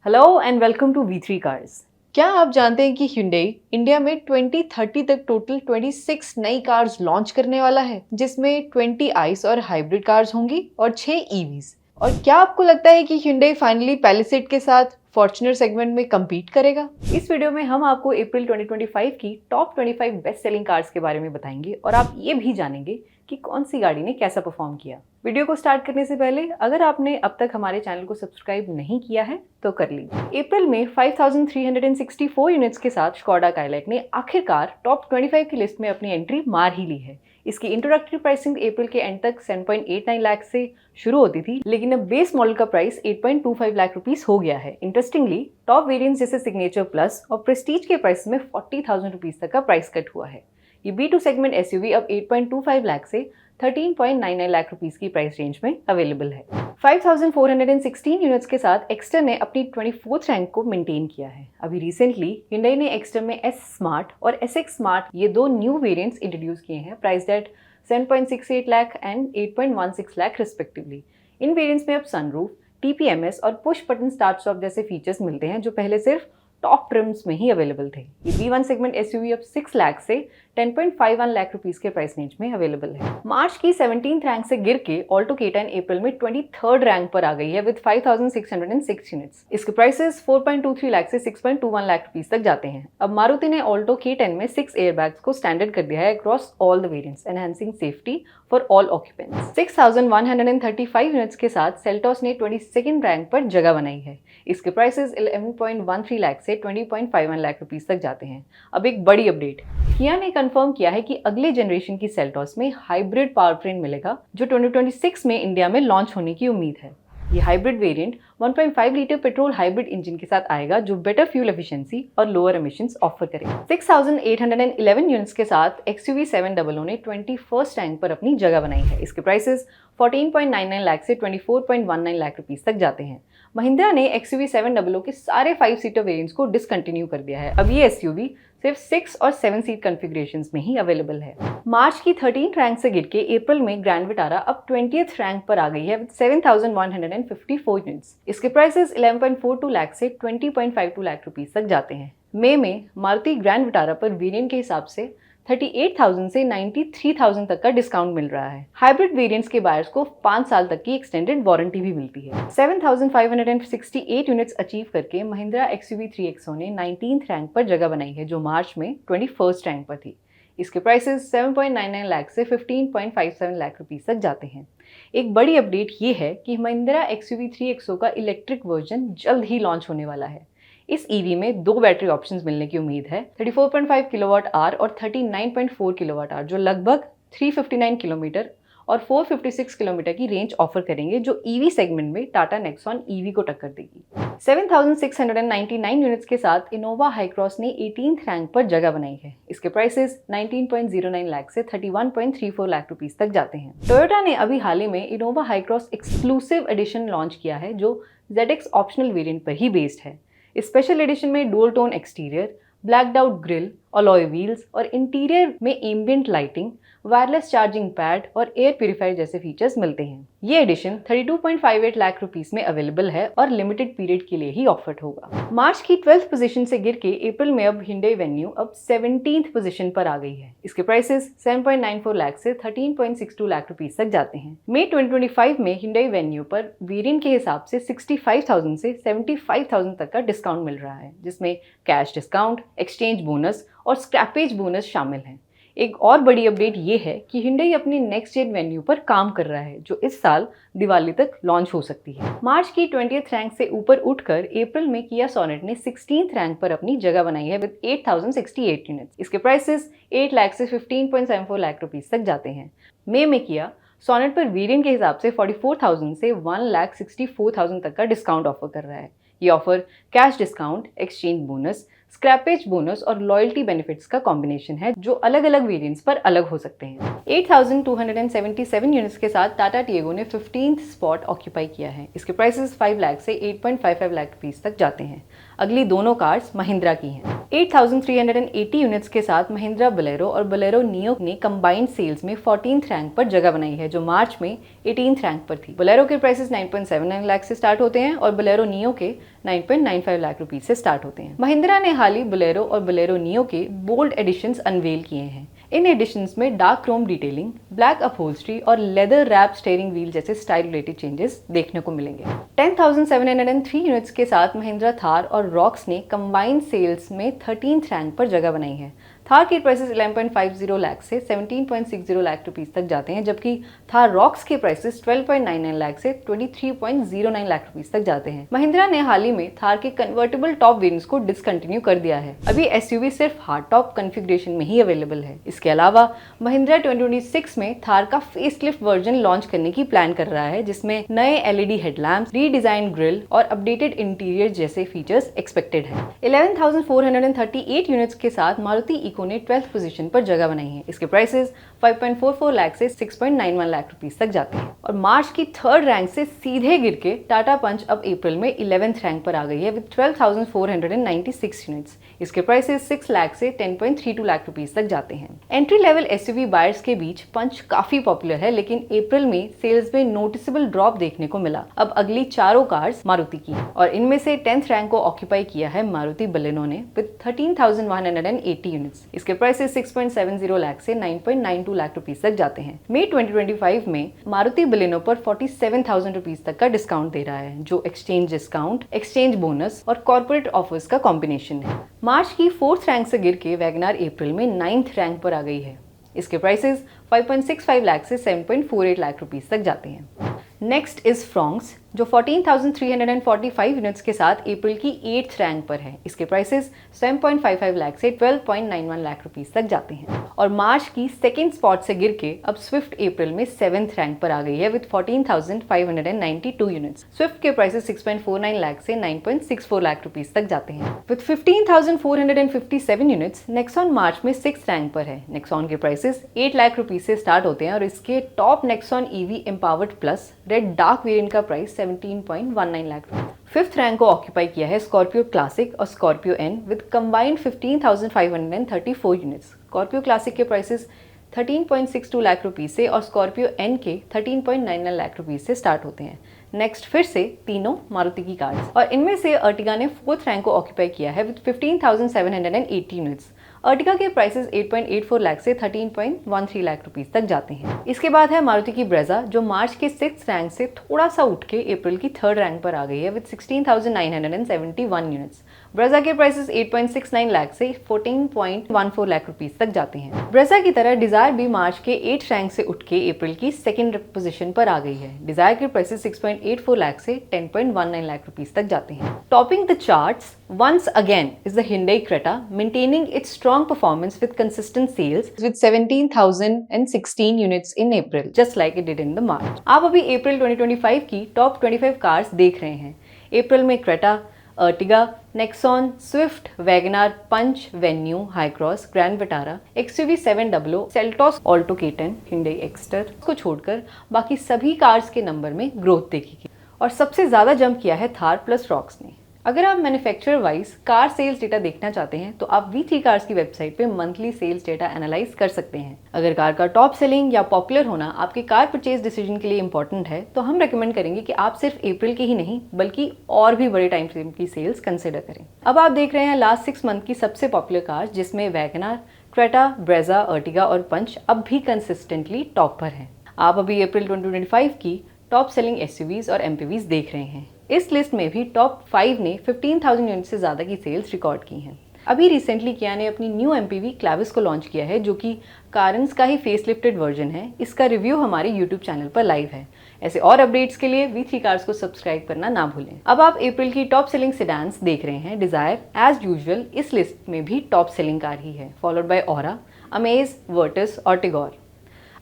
Hello and welcome to V3 cars. क्या आप जानते हैं कि Hyundai इंडिया में 2030 तक टोटल 26 नई कार्स लॉन्च करने वाला है, जिसमें 20 आइस और हाइब्रिड कार्स होंगी और 6 EVs। और क्या आपको लगता है कि Hyundai फाइनली पैलिसेड के साथ फॉर्च्यूनर सेगमेंट में compete करेगा? इस वीडियो में हम आपको अप्रैल 2025 की टॉप 25 बेस्ट सेलिंग कार्स के बारे में बताएंगे और आप ये भी जानेंगे कि कौन सी गाड़ी ने कैसा परफॉर्म किया। वीडियो को स्टार्ट करने से पहले अगर आपने अब तक हमारे चैनल को सब्सक्राइब नहीं किया है तो कर लीजिए। अप्रैल में 5364 यूनिट्स के साथ स्कोडा काइलैक ने आखिरकार टॉप 25 की लिस्ट में अपनी एंट्री मार ही ली है। इसकी इंट्रोडक्टरी प्राइसिंग अप्रैल के एंड तक 7.89 लाख से शुरू होती थी, लेकिन अब बेस मॉडल का प्राइस 8.25 लाख रुपीस हो गया है। इंटरेस्टिंगली टॉप वेरिएंट्स जैसे सिग्नेचर प्लस और प्रेस्टीज के प्राइस में 40,000 रुपीस तक का प्राइस कट हुआ है। ये B2 सेगमेंट SUV अब 8.25 लाख से 13.99 लाख रुपीस की प्राइस रेंज में अवेलेबल है। 5416 यूनिट्स के साथ एक्स्टर ने अपनी 24th रैंक को मेंटेन किया है। अभी रिसेंटली Hyundai ने एक्स्टर में S स्मार्ट और SX स्मार्ट ये दो न्यू वेरिएंट्स इंट्रोड्यूस किए हैं, priced eight 7.68 lakh and 8.16 lakh respectively. In variants में अब सनरूफ, TPMS और पुश बटन स्टार्ट स्टॉप जैसे फीचर्स मिलते हैं, जो पहले सिर्फ टॉप ट्रिम्स में ही अवेलेबल थे। ये B1 सेगमेंट SUV अब 6 लाख से 10.51 लाख रुपीस के प्राइस रेंज में अवेलेबल है। मार्च की 17th रैंक से गिर के ऑल्टो K10 अप्रैल में 23rd रैंक पर आ गई है विद 5606 यूनिट्स। इसके प्राइसेस 4.23 लाख से 6.21 लाख रुपीस तक जाते हैं। अब मारुति ने ऑल्टो K10 में 6 एयरबैग्स को स्टैंडर्ड कर दिया है across all the variants, enhancing safety for all occupants. 6135 units के साथ सेल्टॉस ने 22nd रैंक पर जगह बनाई है। इसके प्राइसेस 11.13 लाख से 20.51 लाख रुपीस तक जाते हैं। अब एक बड़ी अपडेट, किया ने कंफर्म किया है कि अगले जनरेशन की सेल्टॉस में हाइब्रिड पावर ट्रेन मिलेगा, जो 2026 में इंडिया में लॉन्च होने की उम्मीद है। ये hybrid variant 1.5 litre petrol hybrid engine के साथ आएगा, जो बेटर फ्यूल एफिशिएंसी और लोअर एमिशंस ऑफर करेगा। 6811 यूनिट्स के साथ XUV 700 ने 21st रैंक पर अपनी जगह बनाई है। इसके प्राइसेस 14.99 लाख से 24.19 लाख रुपीस तक जाते हैं। महिंद्रा ने XUV 700 के सारे 5 सीटर वेरिएंट्स को डिसकंटिन्यू कर दिया है। अब ये SUV सिर्फ 6 और 7 सीट कॉन्फ़िगरेशंस में ही अवेलेबल है। मार्च की 13th रैंक से गिर के अप्रैल में ग्रैंड विटारा अब 20th रैंक पर आ गई है विद 7154 यूनिट्स। इसके प्राइसेस 11.42 लाख से 20.52 लाख रुपीस तक जाते हैं। मई में मारुति ग्रैंड विटारा पर वेरिएंट के हिसाब से 38,000 से 93,000 तक का डिस्काउंट मिल रहा है। हाइब्रिड वेरिएंट्स के बायर्स को 5 साल तक की एक्सटेंडेड वारंटी भी मिलती है। 7,568 यूनिट्स अचीव करके महिंद्रा XUV 3XO ने 19th रैंक पर जगह बनाई है, जो मार्च में 21st रैंक पर थी। इसके प्राइसेस 7.99 लाख से 15.57 लाख रुपीस तक जाते हैं। एक बड़ी अपडेट ये है कि महिंद्रा XUV 3XO का इलेक्ट्रिक वर्जन जल्द ही लॉन्च होने वाला है। इस EV में 2 बैटरी ऑप्शंस मिलने की उम्मीद है, 34.5 किलोवाट आवर और 39.4 किलोवाट आवर, जो लगभग 359 किलोमीटर और 456 किलोमीटर की रेंज ऑफर करेंगे, जो EV सेगमेंट में टाटा नेक्सॉन EV को टक्कर देगी। 7699 यूनिट्स के साथ इनोवा हाईक्रॉस ने 18th रैंक पर जगह बनाई है। इसके प्राइसेस 19.09 लाख से 31.34 लाख रुपीस तक जाते हैं। टोयोटा ने अभी हाल ही में Innova Hycross exclusive edition launch किया है, जो ZX ऑप्शनल वेरिएंट पर ही बेस्ड है। इस स्पेशल एडिशन में dual tone exterior, blacked out grill, alloy wheels और इंटीरियर में ambient lighting, wireless charging pad और एयर प्यूरिफायर जैसे फीचर्स मिलते हैं। ये एडिशन 32.58 लाख रुपीस में अवेलेबल है और लिमिटेड पीरियड के लिए ही ऑफर्ड होगा। मार्च की 12th पोजीशन से गिर के अप्रैल में अब Hyundai Venue अब 17th पोजीशन पर आ गई है। इसके प्राइसेस 7.94 लाख से 13.62 लाख रुपीस तक जाते हैं। मई 2025 में Hyundai Venue पर वेरिएंट के हिसाब से 65,000 से 75,000 तक का डिस्काउंट मिल रहा है, जिसमें कैश डिस्काउंट, एक्सचेंज बोनस और स्क्रैपेज बोनस शामिल हैं। एक और बड़ी अपडेट ये है कि Hyundai अपने नेक्स्ट जेन वेन्यू पर काम कर रहा है, जो इस साल दिवाली तक लॉन्च हो सकती है। मार्च की 20th रैंक से ऊपर उठकर अप्रैल में Kia Sonet ने 16th रैंक पर अपनी जगह बनाई है विद 8068 यूनिट्स। इसके प्राइसेस 8 लाख से 15.74 लाख रुपीस तक जाते हैं। मई में Kia Sonet पर वेरिएंट के हिसाब से 44,000 से 1,64,000 तक का डिस्काउंट ऑफर कर रहा है। ये offer cash discount, exchange bonus, scrappage bonus और लॉयल्टी बेनिफिट्स का कॉम्बिनेशन है, जो अलग अलग वेरिएंट्स पर अलग हो सकते हैं। 8,277 यूनिट्स के साथ टाटा टिएगो ने 15th स्पॉट ऑक्यूपाई किया है। इसके प्राइसेस 5 लाख से 8.55 लाख रुपीस तक जाते हैं। अगली दोनों कार्स महिंद्रा की हैं। 8,380 यूनिट्स के साथ महिंद्रा बोलेरो और बोलेरो नियो ने कंबाइंड सेल्स में 14th रैंक पर जगह बनाई है, जो मार्च में 18th रैंक पर थी। बोलेरो के प्राइसेस 9.79 लाख से स्टार्ट होते हैं और बोलेरो नियो के 9.95 लाख रुपीज से स्टार्ट होते हैं। महिंद्रा ने हाल ही बोलेरो और बोलेरो नियो के बोल्ड एडिशंस अनवेल किए हैं। इन एडिशंस में dark Chrome detailing, black upholstery और लेदर रैप स्टीयरिंग व्हील जैसे स्टाइल रिलेटेड चेंजेस देखने को मिलेंगे। 10,703 यूनिट्स के साथ महिंद्रा थार और रॉक्स ने कंबाइंड सेल्स में 13th रैंक पर जगह बनाई है। थार के प्राइसेस 11.50 लाख से 17.60 लाख रुपीस तक जाते हैं, जबकि थार रॉक्स के प्राइसेस 12.99 लाख से 23.09 लाख रुपीस तक जाते हैं। महिंद्रा ने हाल ही में थार के कन्वर्टेबल टॉप वेरिएंट्स को डिसकंटिन्यू कर दिया है। अभी एसयूवी सिर्फ हार्ड टॉप कॉन्फ़िगरेशन में ही अवेलेबल है। इसके अलावा महिंद्रा 2026 में थार का फेसलिफ्ट वर्जन लॉन्च करने की प्लान कर रहा है, जिसमें नए एलईडी हेडलैम्प्स, रीडिजाइन ग्रिल और अपडेटेड इंटीरियर जैसे फीचर्स एक्सपेक्टेड है। 11,438 यूनिट्स के साथ मारुति इको ने 12th पोजीशन पर जगह बनाई है। इसके प्राइसेस 5.44 लाख से 6.91 लाख रुपीस तक जाते हैं और मार्च की 3rd रैंक से सीधे गिर के टाटा पंच अब अप्रैल में 11th रैंक पर आ गई है विद 12,496 यूनिट्स। इसके प्राइसेस 6 लाख से 10.32 लाख रुपीस तक जाते हैं। एंट्री लेवल एसयूवी बायर्स के बीच पंच काफी पॉपुलर है, लेकिन अप्रैल में सेल्स में नोटिसेबल ड्रॉप देखने को मिला। अब अगली चारों कार्स मारुति की और इनमें से 10th रैंक को ऑक्यूपाई किया है मारुति बलेनो ने विद 13,180 यूनिट्स। इसके प्राइसेस 6.70 लाख से 9.92 लाख रुपीस तक जाते हैं। मई 2025 में मारुति बलेनो पर 47,000 रुपीस तक का डिस्काउंट दे रहा है, जो एक्सचेंज डिस्काउंट, एक्सचेंज बोनस और कॉर्पोरेट ऑफर्स का कॉम्बिनेशन है। मार्च की 4th रैंक से गिर के वैगनार अप्रैल में 9th रैंक पर आ गई है। इसके प्राइसेस 5.65 लाख से 7.48 लाख रुपीस तक जाते हैं। नेक्स्ट इज फ्रॉन्क्स, जो 14,345 यूनिट्स के साथ अप्रैल की 8th रैंक पर है। इसके प्राइसेस 7.55 लाख से 12.91 लाख रुपीस तक जाते हैं और मार्च की 2nd स्पॉट से गिर के अब स्विफ्ट अप्रैल में 7th रैंक पर आ गई है विद 14,592 यूनिट्स। स्विफ्ट के प्राइसेस 6.49 लाख से 9.64 लाख रुपीस तक जाते हैं। विद 15,457 यूनिट्स, नेक्सॉन मार्च में 6th रैंक पर है। नेक्सॉन के प्राइसेस 8 लाख रुपीस से स्टार्ट होते हैं और इसके top Nexon EV Empowered plus red dark variant का price 17.19 lakh rupees. 5th rank को ऑक्यूपाई किया है स्कॉर्पियो क्लासिक और Scorpio N with combined 15,534 units. Scorpio Classic के प्राइसेस 13.62 लाख रुपीस से और स्कॉर्पियो एन के 13.99 लाख रुपीस से स्टार्ट होते हैं। नेक्स्ट फिर से तीनों मारुति की कार्स और इनमें से अर्टिगा ने 4th रैंक को ऑक्यूपाई किया है विद 15,780 यूनिट्स। अर्टिगा के प्राइसेस 8.84 लाख से 13.13 लाख रुपीस तक जाते हैं। इसके बाद है मारुति की ब्रेजा, जो मार्च के 6th रैंक से थोड़ा सा उठ के अप्रैल की 3rd रैंक पर आ गई है विद 16,971 यूनिट्स। ब्रेजा के प्राइसेस 8.69 लाख से 14.14 लाख रुपीस तक जाते हैं। ब्रेजा की तरह डिजायर भी मार्च के 8th रैंक से उठ के अप्रैल की 2nd पोजीशन पर आ गई है। डिजायर के प्राइसेस 6.84 लाख से 10.19 लाख रुपीस तक जाते हैं। Topping the charts once again is the Hyundai Creta, maintaining its strong performance with consistent sales with 17,016 units in April, just like it did in the March. आप अभी अप्रैल 2025 की टॉप 25 कार्स देख रहे हैं। अप्रैल में Creta, Ertiga, Nexon, Swift, WagonR, Punch, Venue, Hycross, Grand Vitara, XUV 700, Seltos, Alto K10, Hyundai Exter को छोड़कर बाकी सभी कार्स के नंबर में ग्रोथ देखी गई और सबसे ज्यादा जंप किया है थार प्लस रॉक्स ने। अगर आप manufacturer wise car sales data देखना चाहते हैं तो आप V3 कार्स की वेबसाइट पे मंथली सेल्स डेटा एनालाइज कर सकते हैं। अगर कार का टॉप सेलिंग या पॉपुलर होना आपके कार परचेज डिसीजन के लिए इंपॉर्टेंट है तो हम रेकमेंड करेंगे कि आप सिर्फ अप्रैल की ही नहीं बल्कि और भी बड़े टाइम फ्रेम की सेल्स कंसिडर करें। अब आप देख रहे हैं लास्ट 6 मंथ की सबसे पॉपुलर कार्स, जिसमें वैगनार, क्रेटा, ब्रेजा, अर्टिगा और पंच अब भी कंसिस्टेंटली टॉप पर हैं। आप अभी अप्रैल 2025 की टॉप सेलिंग एसयूवीज और एमपीवीज देख रहे हैं। इस लिस्ट में भी टॉप 5 ने 15,000 यूनिट से ज़्यादा की सेल्स रिकॉर्ड की हैं। अभी रिसेंटली किया ने अपनी न्यू एमपीवी क्लाविस को लॉन्च किया है, जो कि कारन्स का ही फेसलिफ्टेड वर्जन है। इसका रिव्यू हमारे यूट्यूब चैनल पर लाइव है। ऐसे और अपडेट्स के लिए V3 कार्स को सब्सक्राइब करना ना भूलें। अब आप अप्रैल की टॉप सेलिंग सेडान्स देख रहे हैं। डिजायर एज यूजुअल इस लिस्ट में भी टॉप सेलिंग कार ही है, followed by Aura, Amaze, Virtus और टिगोर।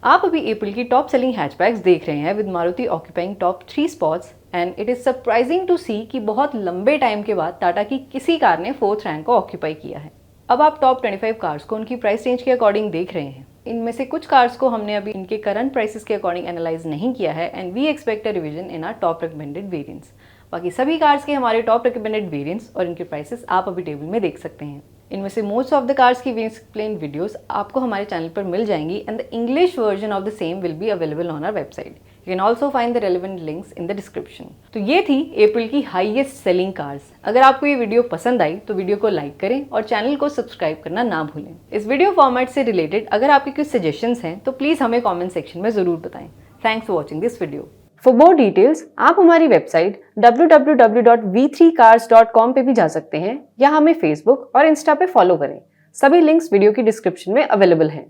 आप अभी अप्रैल की टॉप सेलिंग हैचबैक्स देख रहे हैं with Maruti occupying top 3 spots and it is surprising to see कि बहुत लंबे टाइम के बाद टाटा की किसी कार ने 4th रैंक को ऑक्यूपाई किया है। अब आप टॉप 25 कार्स को उनकी प्राइस रेंज के अकॉर्डिंग देख रहे हैं। इनमें से कुछ कार्स को हमने अभी इनके करंट प्राइसेस के अकॉर्डिंग एनालाइज नहीं किया है and we expect a revision in our top recommended variants. बाकी सभी कार्स के हमारे टॉप रिकमेंडेड वेरिएंट्स और इनके प्राइसेस आप अभी टेबल में देख सकते हैं। इनमें से मोस्ट ऑफ द कार्स की वी एक्सप्लेन वीडियोस आपको हमारे चैनल पर मिल जाएंगी and the English version of the same will be available on our website. You can also find the relevant links in the description. तो ये थी अप्रैल की हाईएस्ट सेलिंग कार्स। अगर आपको ये वीडियो पसंद आई तो वीडियो को लाइक करें और चैनल को सब्सक्राइब करना ना भूलें। इस वीडियो फॉर्मेट से रिलेटेड अगर आपके कुछ सजेशंस हैं तो प्लीज़ हमें कॉमेंट सेक्शन में ज़रूर बताएं। Thanks for watching this video. For more details आप हमारी वेबसाइट www.v3cars.com पे भी जा सकते हैं या हमें फेसबुक और इंस्टा पे फॉलो करें। सभी लिंक्स वीडियो की डिस्क्रिप्शन में अवेलेबल हैं।